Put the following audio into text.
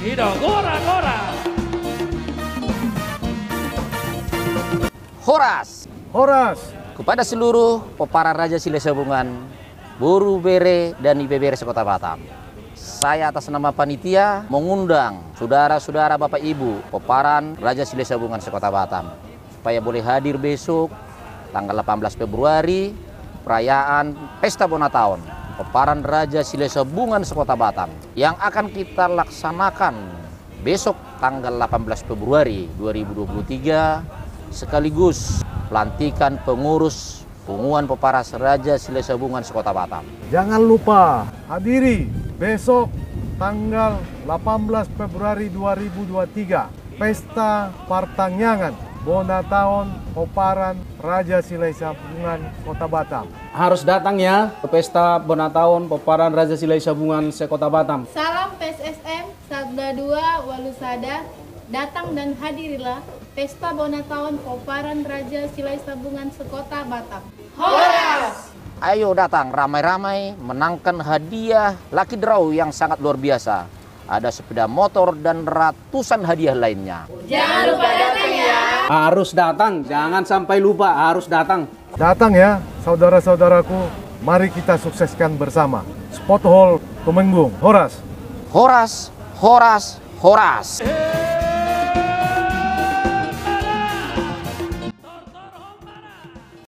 Ido, gora, gora. Horas Horas. kepada seluruh peparan Raja Sile Sabungan, Buru Bere dan IPBR Sekota Batam. Saya atas nama panitia mengundang saudara-saudara Bapak Ibu peparan Raja Sile Sabungan Sekota Batam supaya boleh hadir besok tanggal 18 Februari perayaan Pesta Bonataon peparan Raja Sile Sabungan Sekota Batam yang akan kita laksanakan besok tanggal 18 Februari 2023 sekaligus pelantikan pengurus Punguan Peparas Raja Sile Sabungan Sekota Batam. Jangan lupa hadiri besok tanggal 18 Februari 2023 Pesta Partangyangan Bonataon Peparan Raja Sile Sabungan Kota Batam. Harus datang ya ke Pesta Bonataon Peparan Raja Sile Sabungan Sekota Batam. Salam PSSM Sabda 2 Walusada, datang dan hadirilah Pesta Bonataon Peparan Raja Sile Sabungan Sekota Batam. Horas! Ayo datang ramai-ramai menangkan hadiah Lucky Draw yang sangat luar biasa. Ada sepeda motor dan ratusan hadiah lainnya. Jangan lupa datang ya! Harus datang, jangan sampai lupa, harus datang. Datang ya saudara-saudaraku, mari kita sukseskan bersama. Spot Hall Tumenggung, Horas. Horas, horas, horas.